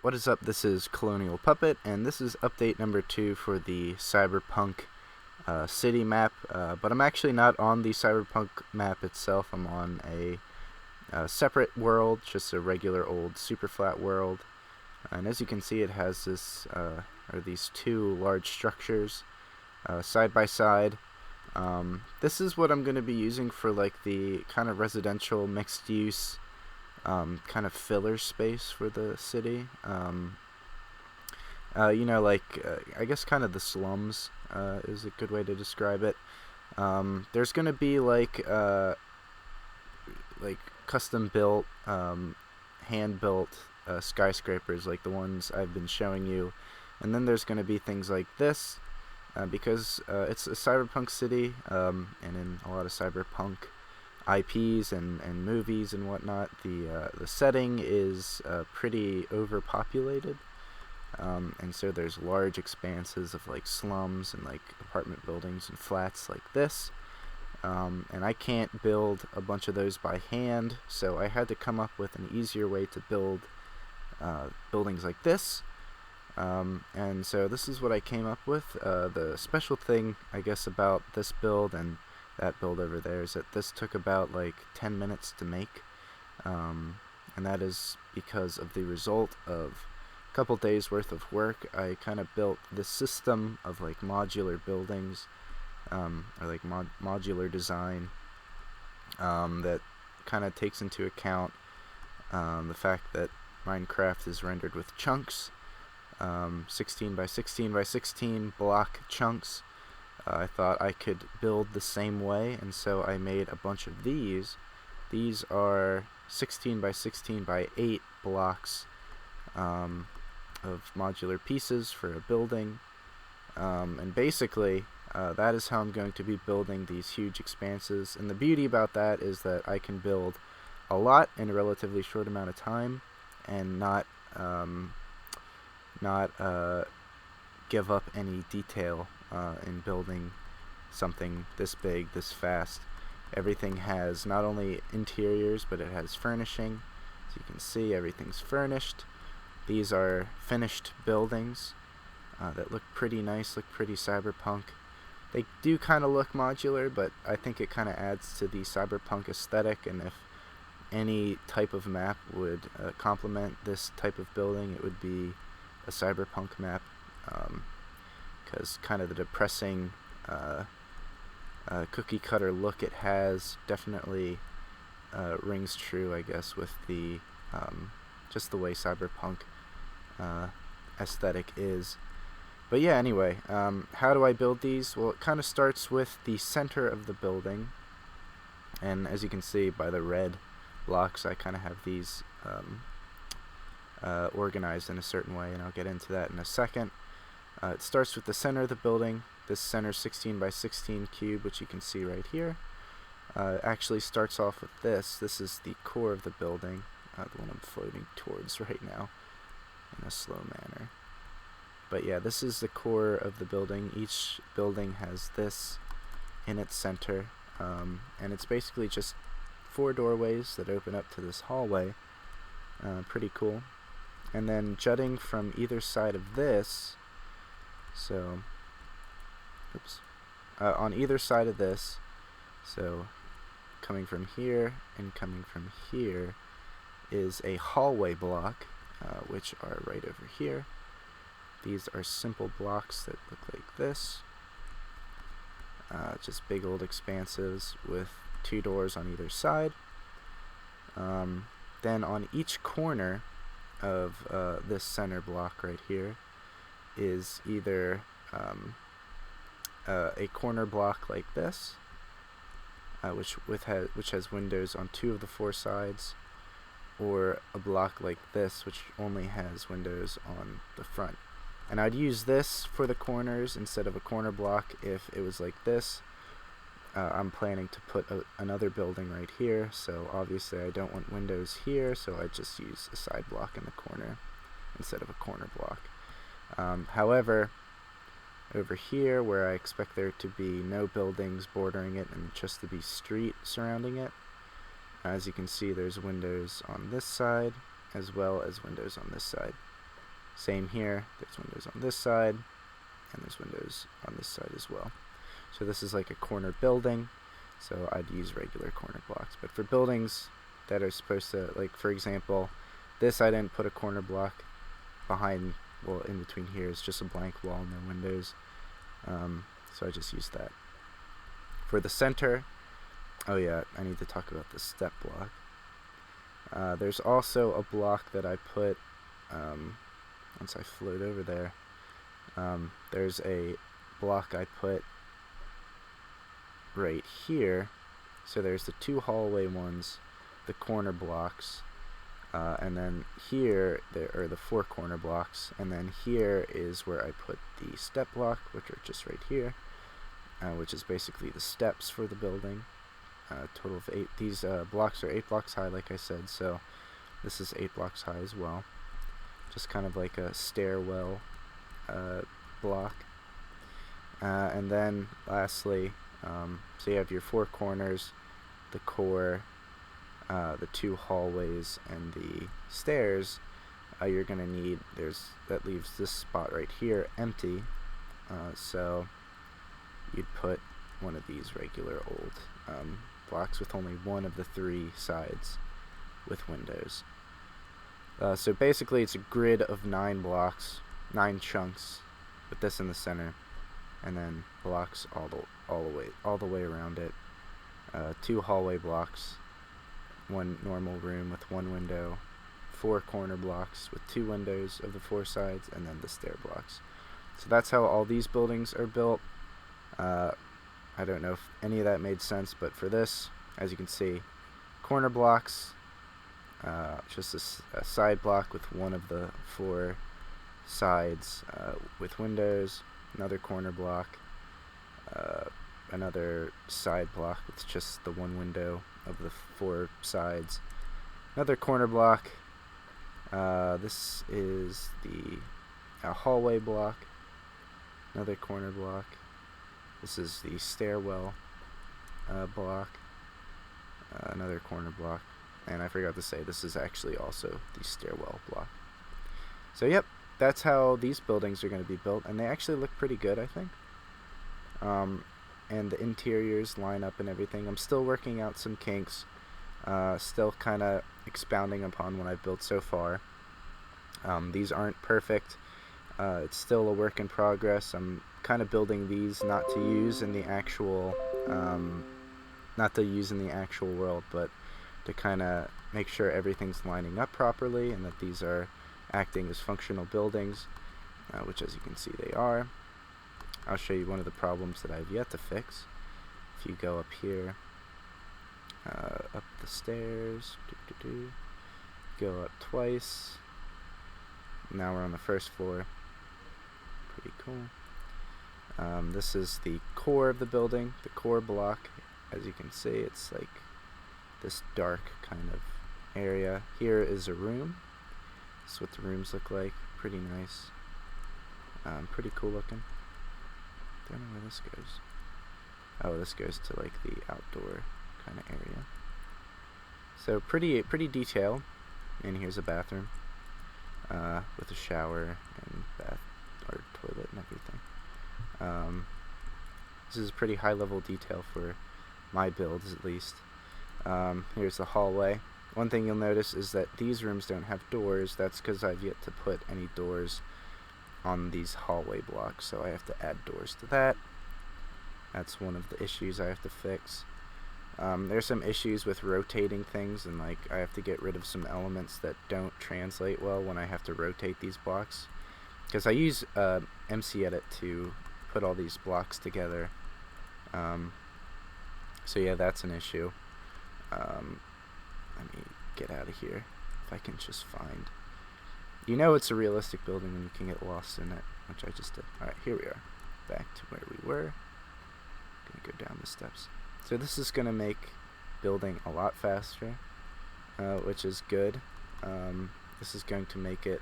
What is up? This is Colonial Puppet, and this is update number 2 for the Cyberpunk city map. But I'm actually not on the Cyberpunk map itself. I'm on a separate world, just a regular old super flat world. And as you can see, it has these two large structures side by side. This is what I'm going to be using for like the kind of residential mixed use kind of filler space for the city. I guess kind of the slums is a good way to describe it. There's gonna be like custom built, hand built skyscrapers like the ones I've been showing you, and then there's gonna be things like this because it's a cyberpunk city, and in a lot of cyberpunk IPs and movies and whatnot, the setting is pretty overpopulated, and so there's large expanses of like slums and like apartment buildings and flats like this, and I can't build a bunch of those by hand, so I had to come up with an easier way to build buildings like this, and so this is what I came up with. The special thing, I guess, about this build and that build over there is that this took about like 10 minutes to make, and that is because of the result of a couple days worth of work. I kind of built this system of like modular buildings, or like modular design, that kind of takes into account the fact that Minecraft is rendered with chunks, 16 by 16 by 16 block chunks. I thought I could build the same way, and so I made a bunch of these. These are 16 by 16 by 8 blocks of modular pieces for a building, and basically that is how I'm going to be building these huge expanses. And the beauty about that is that I can build a lot in a relatively short amount of time and not give up any detail in building something this big, this fast. Everything has not only interiors, but it has furnishing. As you can see, everything's furnished. These are finished buildings that look pretty nice, look pretty cyberpunk. They do kind of look modular, but I think it kind of adds to the cyberpunk aesthetic, and if any type of map would complement this type of building, it would be a cyberpunk map. Because kind of the depressing cookie cutter look it has definitely rings true, I guess, with the just the way cyberpunk aesthetic is. But yeah, anyway, how do I build these? Well, it kind of starts with the center of the building, and as you can see by the red blocks, I kind of have these organized in a certain way, and I'll get into that in a second. It starts with the center of the building. This center 16 by 16 cube, which you can see right here, actually starts off with this. This is the core of the building, the one I'm floating towards right now in a slow manner. But yeah, this is the core of the building. Each building has this in its center, and it's basically just 4 doorways that open up to this hallway. Pretty cool. And then jutting from either side of this, so, on either side of this, so coming from here and coming from here, is a hallway block, which are right over here. These are simple blocks that look like this, just big old expanses with 2 doors on either side. Then on each corner of this center block right here is either a corner block like this, which has windows on 2 of the 4 sides, or a block like this, which only has windows on the front. And I'd use this for the corners instead of a corner block if it was like this. I'm planning to put another building right here, so obviously I don't want windows here, so I just use a side block in the corner instead of a corner block. However, over here, where I expect there to be no buildings bordering it and just to be street surrounding it, as you can see, there's windows on this side as well as windows on this side. Same here, there's windows on this side, and there's windows on this side as well. So this is like a corner building, so I'd use regular corner blocks. But for buildings that are supposed to, like for example, this I didn't put a corner block behind, well in between here is just a blank wall, no windows. So I just used that. For the center, oh yeah, I need to talk about the step block. There's also a block that I put, once I float over there, there's a block I put right here. So there's the two hallway ones, the corner blocks, and then here there are the four corner blocks, and then here is where I put the step block, which are just right here, which is basically the steps for the building. Total of 8. These blocks are 8 blocks high, like I said, so this is 8 blocks high as well. Just kind of like a stairwell block. And then lastly, so you have your 4 corners, the core, the 2 hallways, and the stairs. You're going to need, that leaves this spot right here empty, so you'd put one of these regular old blocks with only one of the 3 sides with windows. So basically it's a grid of 9 blocks, 9 chunks, with this in the center, and then blocks all the way around it. 2 hallway blocks, 1 normal room with 1 window, 4 corner blocks with 2 windows of the 4 sides, and then the stair blocks. So that's how all these buildings are built. I don't know if any of that made sense, but for this, as you can see, corner blocks, just a side block with one of the 4 sides with windows, another corner block, another side block with just the 1 window of the 4 sides, another corner block. This is the hallway block, another corner block. This is the stairwell block, another corner block, and I forgot to say this is actually also the stairwell block. So yep, that's how these buildings are going to be built, and they actually look pretty good, I think. And the interiors line up and everything. I'm still working out some kinks, still kind of expounding upon what I've built so far. These aren't perfect. It's still a work in progress. I'm kind of building these not to use in the actual world, but to kind of make sure everything's lining up properly and that these are acting as functional buildings, which as you can see they are. I'll show you one of the problems that I've yet to fix. If you go up here, up the stairs, go up twice. Now we're on the first floor. Pretty cool. This is the core of the building, the core block. As you can see, it's like this dark kind of area. Here is a room. This is what the rooms look like. Pretty nice. Pretty cool looking. Don't know where this goes. Oh, this goes to like the outdoor kind of area. So pretty detailed. And here's a bathroom with a shower and bath or toilet and everything. This is pretty high level detail for my builds, at least. Here's the hallway. One thing you'll notice is that these rooms don't have doors. That's because I've yet to put any doors on these hallway blocks, so I have to add doors to that. That's one of the issues I have to fix. There's some issues with rotating things, and like I have to get rid of some elements that don't translate well when I have to rotate these blocks, because I use MC Edit to put all these blocks together. So yeah, that's an issue. Let me get out of here if I can just find. You know it's a realistic building when you can get lost in it, which I just did. Alright, here we are. Back to where we were. Gonna go down the steps. So this is gonna make building a lot faster, which is good. This is going to make it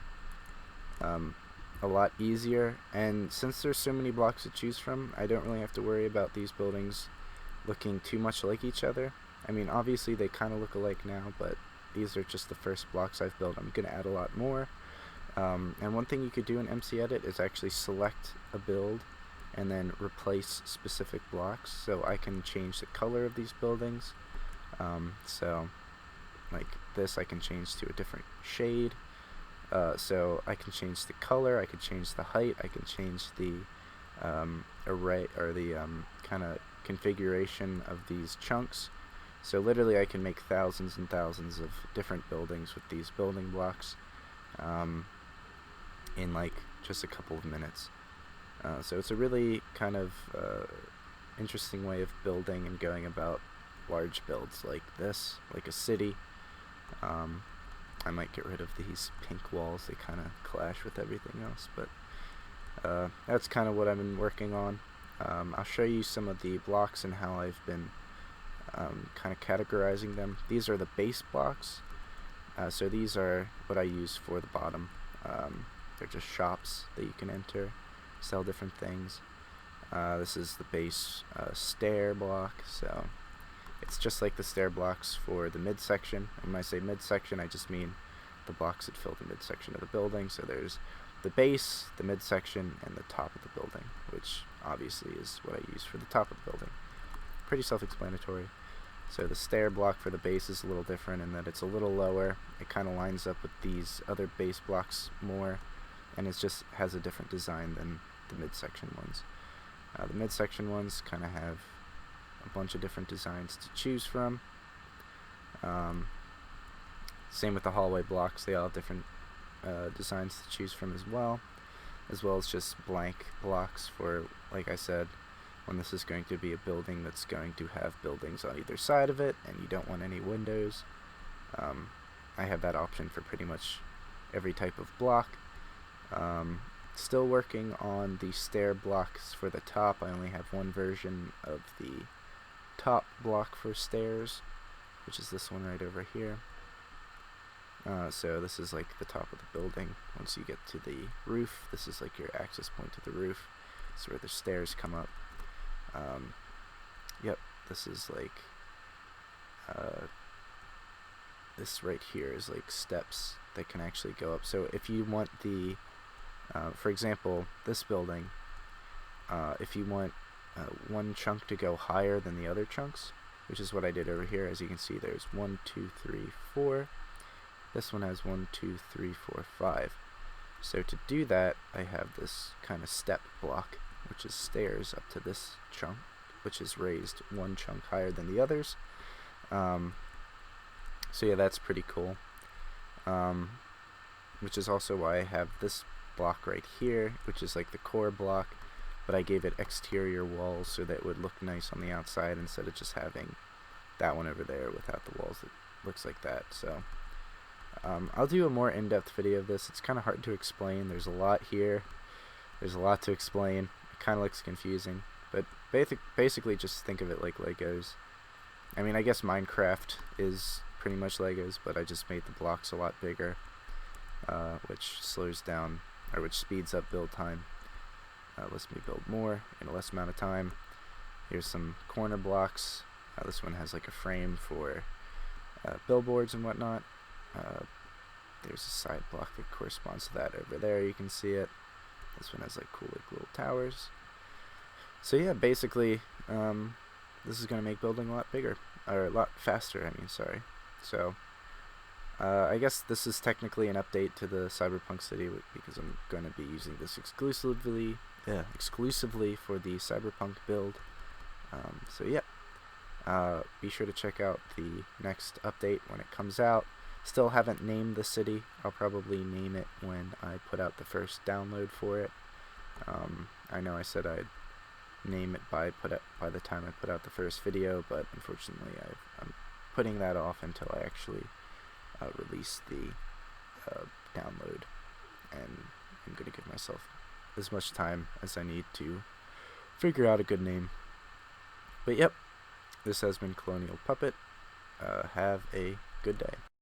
a lot easier, and since there's so many blocks to choose from, I don't really have to worry about these buildings looking too much like each other. I mean, obviously they kind of look alike now, but these are just the first blocks I've built. I'm going to add a lot more And one thing you could do in MC Edit is actually select a build and then replace specific blocks. So I can change the color of these buildings. So like this, I can change to a different shade. So I can change the color, I can change the height, I can change the array, or the kind of configuration of these chunks. So literally I can make thousands and thousands of different buildings with these building blocks in like just a couple of minutes. So it's a really kind of interesting way of building and going about large builds like this, like a city. I might get rid of these pink walls, they kind of clash with everything else, but that's kind of what I've been working on. I'll show you some of the blocks and how I've been kind of categorizing them. These are the base blocks, so these are what I use for the bottom. They're just shops that you can enter, sell different things. This is the base stair block, so it's just like the stair blocks for the midsection. And when I say midsection, I just mean the blocks that fill the midsection of the building. So there's the base, the midsection, and the top of the building, which obviously is what I use for the top of the building. Pretty self-explanatory. So the stair block for the base is a little different in that it's a little lower. It kind of lines up with these other base blocks more, and it just has a different design than the midsection ones. The midsection ones kind of have a bunch of different designs to choose from. Same with the hallway blocks, they all have different designs to choose from as well as just blank blocks for, like I said, when this is going to be a building that's going to have buildings on either side of it and you don't want any windows. I have that option for pretty much every type of block. Still working on the stair blocks for the top. I only have one version of the top block for stairs, which is this one right over here. So this is like the top of the building. Once you get to the roof, this is like your access point to the roof. This is where the stairs come up. Yep, this is like this right here is like steps that can actually go up. So if you want the for example, this building, if you want one chunk to go higher than the other chunks, which is what I did over here. As you can see, there's 1, 2, 3, 4. This one has 1, 2, 3, 4, 5. So to do that, I have this kind of step block, which is stairs up to this chunk, which is raised one chunk higher than the others. So yeah, that's pretty cool. Which is also why I have this block right here, which is like the core block, but I gave it exterior walls so that it would look nice on the outside instead of just having that one over there without the walls that looks like that. So I'll do a more in-depth video of this. It's kind of hard to explain. There's a lot here. There's a lot to explain. It kind of looks confusing, but basically just think of it like Legos. I mean, I guess Minecraft is pretty much Legos, but I just made the blocks a lot bigger, which slows down, or which speeds up build time. Lets me build more in a less amount of time. Here's some corner blocks. This one has like a frame for billboards and whatnot. There's a side block that corresponds to that over there. You can see it. This one has like cool like little towers. So yeah, basically this is going to make building a lot bigger, or a lot faster, I mean, sorry. So I guess this is technically an update to the Cyberpunk city because I'm going to be using this exclusively for the Cyberpunk build. So yeah, be sure to check out the next update when it comes out. Still haven't named the city. I'll probably name it when I put out the first download for it. I know I said I'd name it by the time I put out the first video, but unfortunately I'm putting that off until I actually release the download, and I'm going to give myself as much time as I need to figure out a good name. But yep, this has been Colonial Puppet. Have a good day.